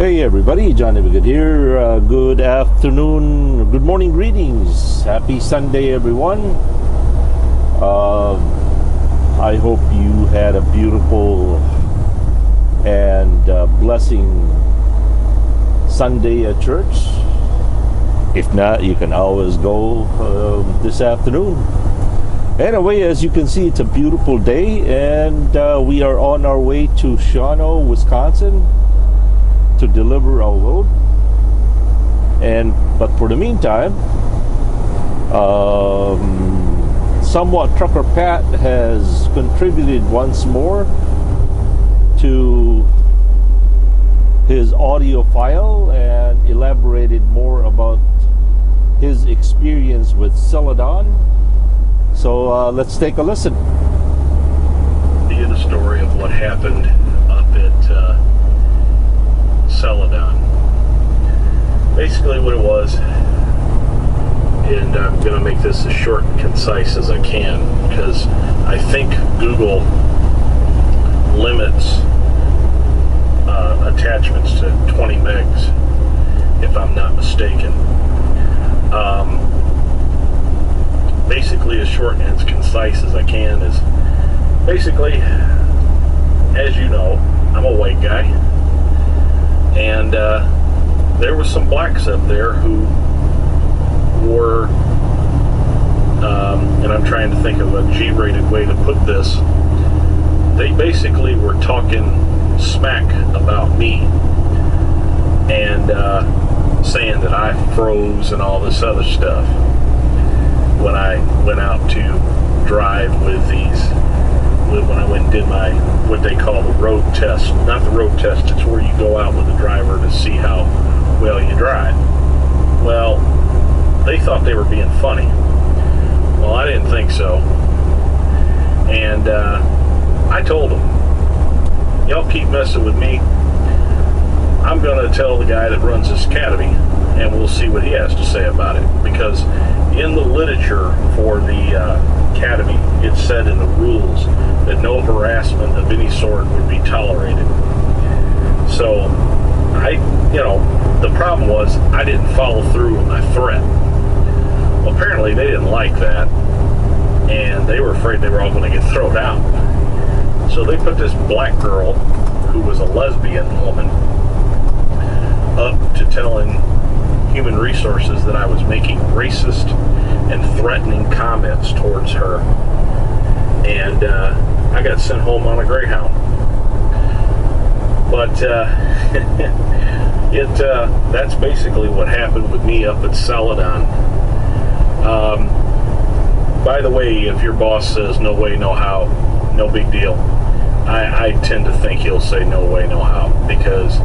Hey everybody, John Good here. Good afternoon, good morning, greetings. Happy Sunday, everyone. I hope you had a beautiful and blessing Sunday at church. If not, you can always go this afternoon. Anyway, as you can see, it's a beautiful day, and we are on our way to Shawano, Wisconsin, to deliver our load. But for the meantime, somewhat Trucker Pat has contributed once more to his audio file and elaborated more about his experience with Celadon. So let's take a listen. The story of what happened up at Celadon. Basically what it was, and I'm going to make this as short and concise as I can, because I think Google limits attachments to 20 megs, if I'm not mistaken. Basically, as short and as concise as I can is, basically, as you know, I'm a white guy, and there were some blacks up there who were, and I'm trying to think of a G-rated way to put this, they basically were talking smack about me, and saying that I froze and all this other stuff when I went out to drive with these, when I went and did my, what they call the road test. Not the road test, it's where you go out with the driver to see how well you drive. Well, they thought they were being funny. Well, I didn't think so. And I told them, y'all keep messing with me, I'm going to tell the guy that runs this academy, and we'll see what he has to say about it. Because in the literature for the academy, it said in the rules that no harassment of any sort would be tolerated. So, the problem was I didn't follow through with my threat. Well, apparently they didn't like that, and they were afraid they were all going to get thrown out. So they put this black girl, who was a lesbian woman, up to telling Human Resources that I was making racist and threatening comments towards her, and I got sent home on a Greyhound. But that's basically what happened with me up at Celadon. By the way, if your boss says no way, no how, no big deal. I tend to think he'll say no way, no how, because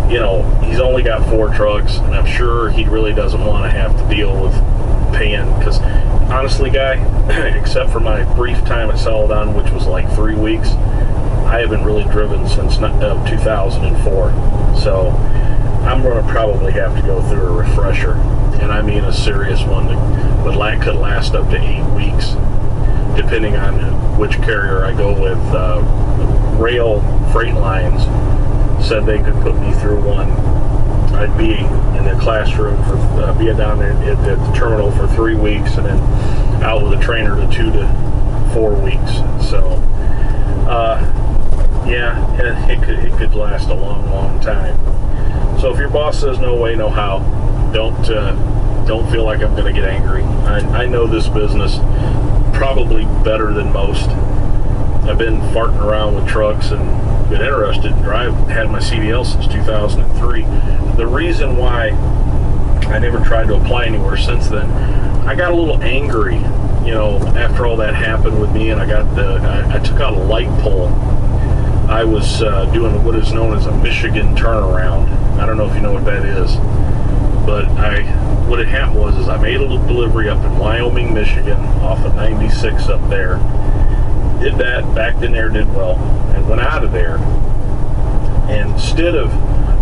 he's only got 4 trucks, and I'm sure he really doesn't want to have to deal with paying, because honestly, guy, except for my brief time at Celadon, which was like 3 weeks, I haven't really driven since 2004. So I'm going to probably have to go through a refresher, and I mean a serious one that could last up to 8 weeks, depending on which carrier I go with. Rail Freight Lines said they could put me through one. I'd be in the classroom be down there at the terminal for 3 weeks, and then out with a trainer to 2 to 4 weeks. So, it could last a long time. So if your boss says no way, no how, don't feel like I'm going to get angry. I know this business probably better than most. I've been farting around with trucks and been interested in driving. Had my CDL since 2003. The reason why I never tried to apply anywhere since then, I got a little angry, after all that happened with me, and I took out a light pole. I was doing what is known as a Michigan turnaround. I don't know if you know what that is, but what had happened was I made a little delivery up in Wyoming, Michigan, off of 96 up there. Did that, backed in there, did well, and went out of there. And instead of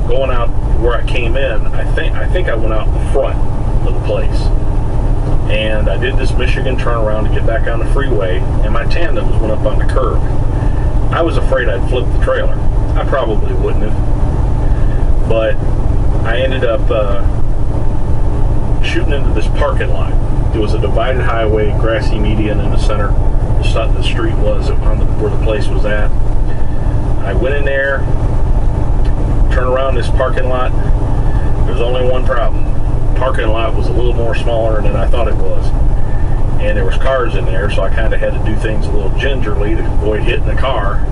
going out where I came in, I think I went out the front of the place. And I did this Michigan turnaround to get back on the freeway, and my tandems went up on the curb. I was afraid I'd flip the trailer. I probably wouldn't have. But I ended up shooting into this parking lot. It was a divided highway, grassy median in the center. The street was where the place was at. I went in there, turned around this parking lot. There's only one problem. The parking lot was a little more smaller than I thought it was. And there was cars in there, so I kind of had to do things a little gingerly to avoid hitting the car.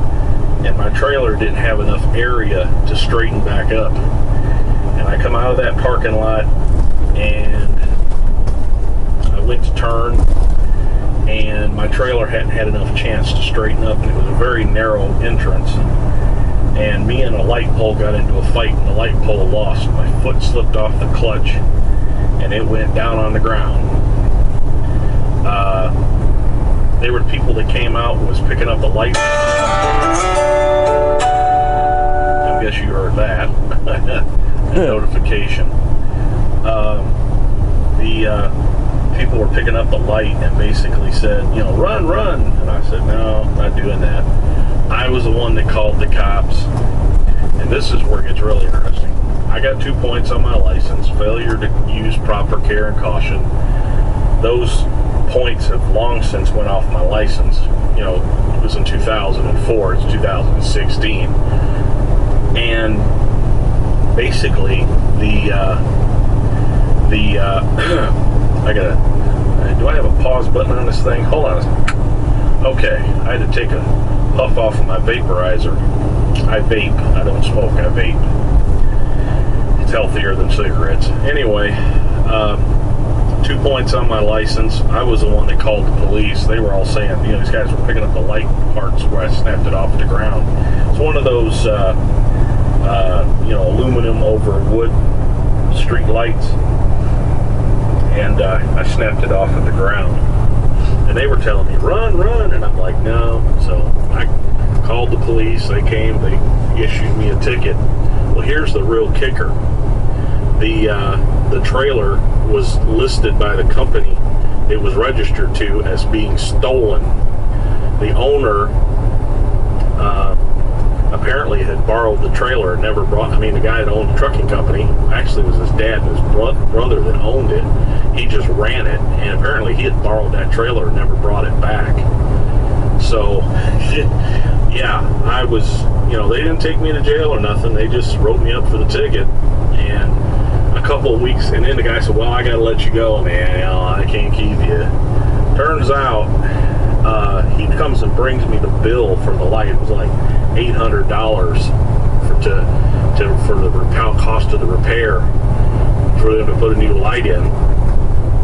And my trailer didn't have enough area to straighten back up. And I come out of that parking lot, and I went to turn, and my trailer hadn't had enough chance to straighten up, and it was a very narrow entrance. And me and a light pole got into a fight, and the light pole lost. My foot slipped off the clutch, and it went down on the ground. They were the people that came out, was picking up the light. I guess you heard that. Notification. The people were picking up the light and basically said, run, run. And I said, no, I'm not doing that. I was the one that called the cops. And this is where it gets really interesting. I got 2 points on my license, failure to use proper care and caution. Those points have long since went off my license. It was in 2004, it's 2016. And basically, do I have a pause button on this thing? Hold on a second. Okay, I had to take a puff off of my vaporizer. I vape. I don't smoke, I vape. It's healthier than cigarettes. Anyway, 2 points on my license. I was the one that called the police. They were all saying, these guys were picking up the light parts where I snapped it off the ground. It's one of those, aluminum over wood street lights. And I snapped it off at the ground. And they were telling me, run, run. And I'm like, no. So I called the police. They came. They issued me a ticket. Well, here's the real kicker. The trailer was listed by the company it was registered to as being stolen. The owner apparently had borrowed the trailer and never brought. The guy that owned the trucking company, actually it was his dad and his brother that owned it. He just ran it, and apparently he had borrowed that trailer and never brought it back. So, yeah, I was, they didn't take me to jail or nothing. They just wrote me up for the ticket. And a couple of weeks, and then the guy said, well, I got to let you go, man. I can't keep you. Turns out, he comes and brings me the bill for the light. It was like $800 for the cost of the repair for them to put a new light in.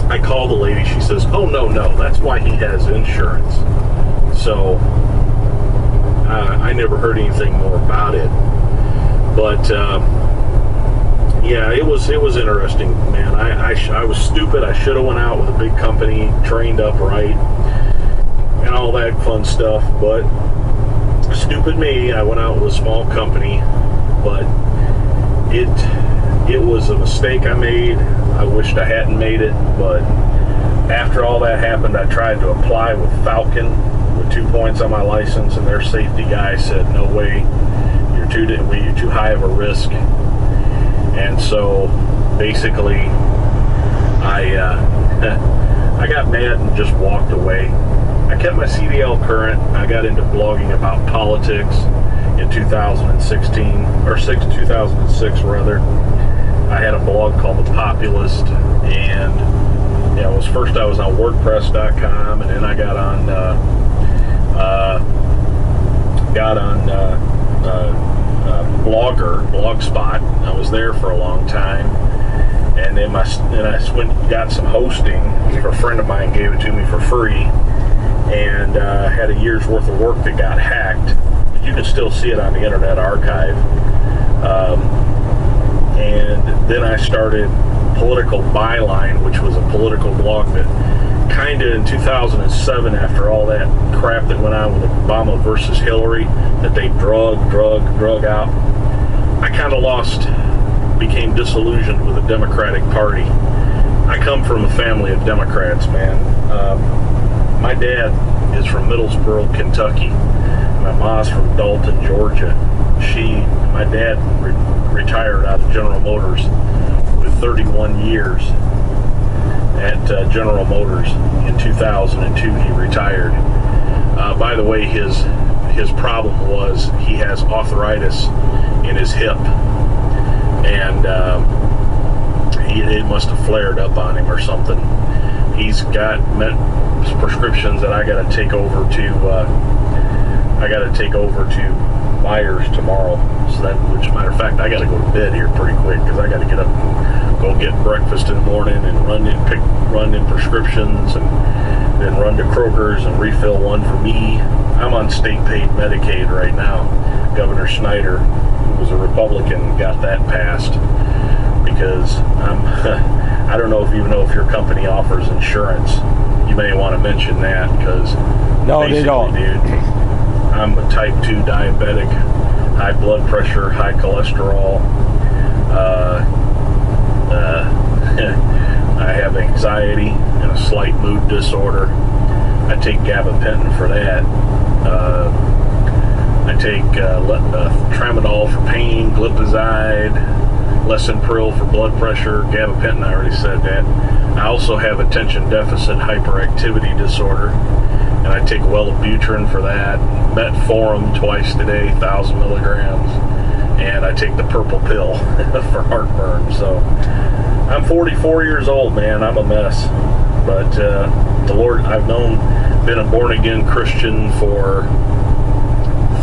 I called the lady. She says, oh, no, that's why he has insurance. So I never heard anything more about it. But yeah, it was interesting, man. I was stupid. I should have went out with a big company, trained up right, and all that fun stuff. But stupid me, I went out with a small company. But it was a mistake I made. I wished I hadn't made it. But after all that happened, I tried to apply with Falcon with 2 points on my license, and their safety guy said, no way, you're too high of a risk. And so basically I got mad and just walked away. I kept my CDL current. I got into blogging about politics in 2016 or 2006 rather. I had a blog called The Populist, and I was on WordPress.com, and then I got on Blogspot. I was there for a long time, and then I got some hosting. A friend of mine gave it to me for free, and had a year's worth of work that got hacked. You can still see it on the Internet Archive. And then I started Political Byline, which was a political blog that kind of in 2007, after all that crap that went on with Obama versus Hillary, that they drug out, I kind of became disillusioned with the Democratic Party. I come from a family of Democrats, man. My dad is from Middlesboro, Kentucky. My mom's from Dalton, Georgia. My dad retired out of General Motors with 31 years at General Motors. In 2002, he retired. By the way, his problem was he has arthritis in his hip, and it must have flared up on him or something. He's got prescriptions that I got to take over to Myers tomorrow. So that, which matter of fact, I got to go to bed here pretty quick because I got to get up and go get breakfast in the morning and run in prescriptions and then run to Kroger's and refill one for me. I'm on state-paid Medicaid right now. Governor Snyder, who was a Republican, got that passed because I don't know if your company offers insurance. You may want to mention that because no, they don't. Dude, I'm a type 2 diabetic, high blood pressure, high cholesterol. I have anxiety and a slight mood disorder. I take gabapentin for that. I take tramadol for pain, glipizide, Lesinpril for blood pressure, gabapentin, I already said that. I also have attention deficit hyperactivity disorder, and I take Wellbutrin for that, Metformin twice a day, 1,000 milligrams, and I take the purple pill for heartburn. So I'm 44 years old, man. I'm a mess. But the Lord, been a born-again Christian for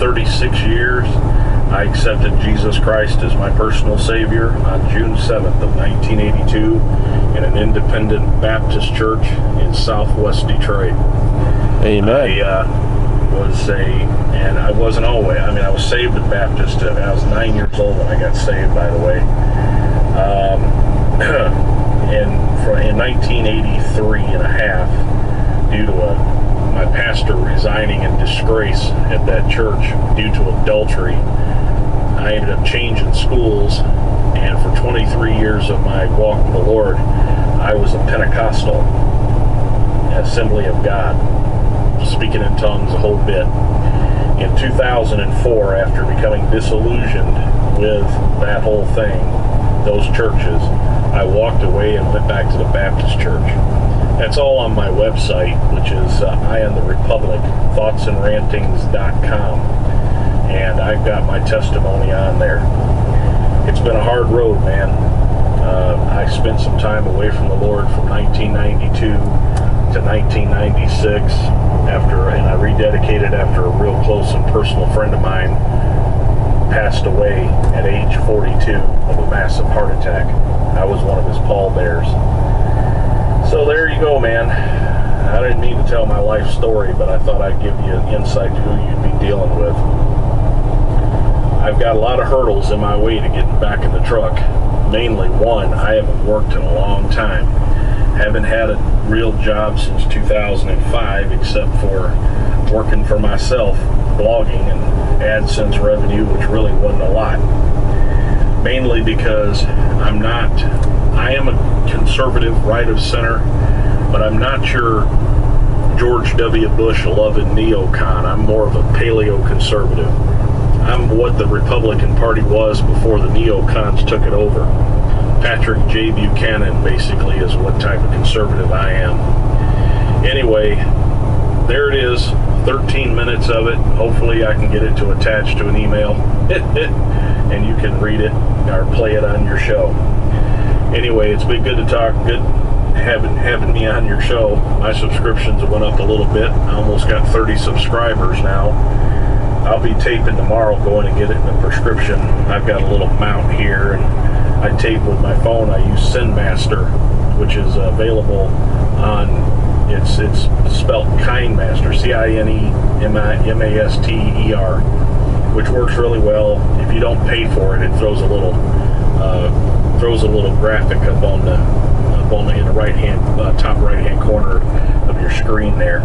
36 years. I accepted Jesus Christ as my personal Savior on June 7th of 1982 in an independent Baptist church in southwest Detroit. Amen. I wasn't always, I was saved at Baptist. I was 9 years old when I got saved, by the way. In 1983 and a half, due to my pastor resigning in disgrace at that church due to adultery, I ended up changing schools, and for 23 years of my walk with the Lord, I was a Pentecostal, Assembly of God, speaking in tongues a whole bit. In 2004, after becoming disillusioned with that whole thing, those churches, I walked away and went back to the Baptist church. That's all on my website, which is I Am the Republic, thoughtsandrantings.com. And I've got my testimony on there. It's been a hard road, man. I spent some time away from the Lord from 1992 to 1996 and I rededicated after a real close and personal friend of mine passed away at age 42 of a massive heart attack. I was one of his pallbearers. So there you go, man. I didn't mean to tell my life story, but I thought I'd give you an insight to who you'd be dealing with. I've got a lot of hurdles in my way to getting back in the truck. Mainly one, I haven't worked in a long time. Haven't had a real job since 2005, except for working for myself, blogging and AdSense revenue, which really wasn't a lot. Mainly because I am a conservative, right of center, but I'm not your George W. Bush loving neocon. I'm more of a paleo conservative. I'm what the Republican Party was before the neocons took it over. Patrick J. Buchanan basically is what type of conservative I am. Anyway, there it is, 13 minutes of it. Hopefully I can get it to attach to an email and you can read it or play it on your show. Anyway, it's been good to talk. Good having me on your show. My subscriptions went up a little bit. I almost got 30 subscribers now. I'll be taping tomorrow, going to get it in a prescription. I've got a little mount here, and I tape with my phone. I use SynMaster, which is available on, it's spelled KindMaster, KINEMASTER, which works really well. If you don't pay for it, it throws a little graphic up on the in the top right hand corner of your screen there.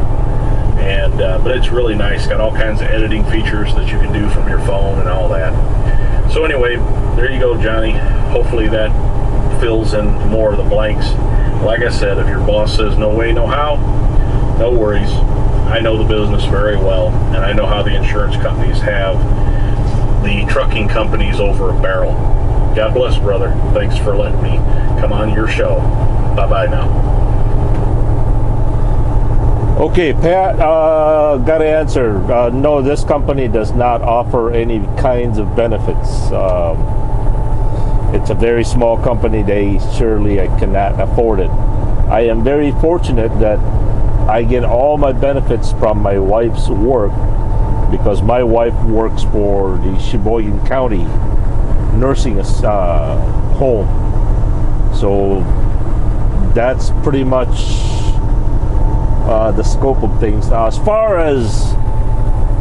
And but it's really nice. Got all kinds of editing features that you can do from your phone and all that. So anyway, there you go, Johnny. Hopefully that fills in more of the blanks. Like I said, if your boss says no way, no how, no worries. I know the business very well, and I know how the insurance companies have the trucking companies over a barrel. God bless, brother. Thanks for letting me come on your show. Bye-bye now. Okay, Pat, got to answer. No, this company does not offer any kinds of benefits. It's a very small company. I cannot afford it. I am very fortunate that I get all my benefits from my wife's work, because my wife works for the Sheboygan County nursing home. So that's pretty much the scope of things. Now, as far as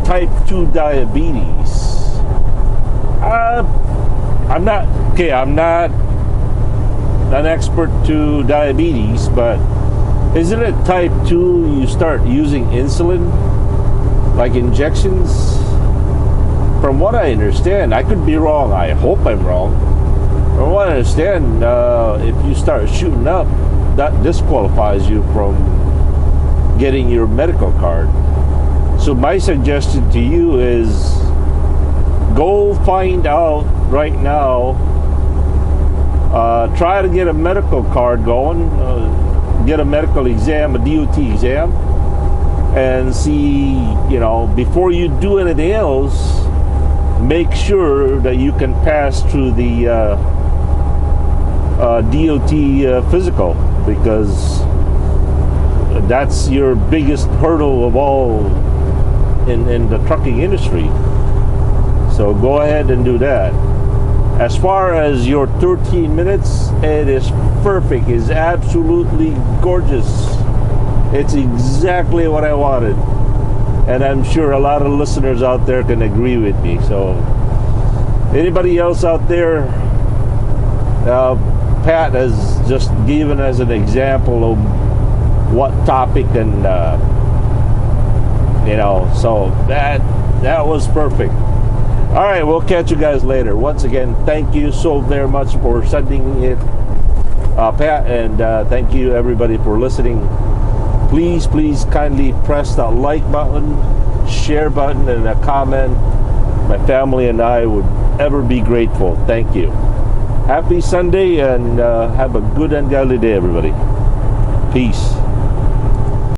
type 2 diabetes, I'm not an expert to diabetes, but isn't it type 2 you start using insulin, like injections? From what I understand, I could be wrong, I hope I'm wrong. From what I understand, if you start shooting up, that disqualifies you from getting your medical card. So my suggestion to you is go find out right now, try to get a medical card going, get a medical exam, a DOT exam, and see, before you do anything else, make sure that you can pass through the DOT physical, because that's your biggest hurdle of all in the trucking industry. So go ahead and do that. As far as your 13 minutes, it is perfect. It's absolutely gorgeous. It's exactly what I wanted. And I'm sure a lot of listeners out there can agree with me. So anybody else out there, Pat has just given as an example of what topic, and so that was perfect. All right, we'll catch you guys later. Once again, thank you so very much for sending it, Pat, and thank you everybody for listening. Please kindly press that like button, share button, and a comment. My family and I would ever be grateful. Thank you. Happy Sunday, and have a good and godly day, everybody. Peace.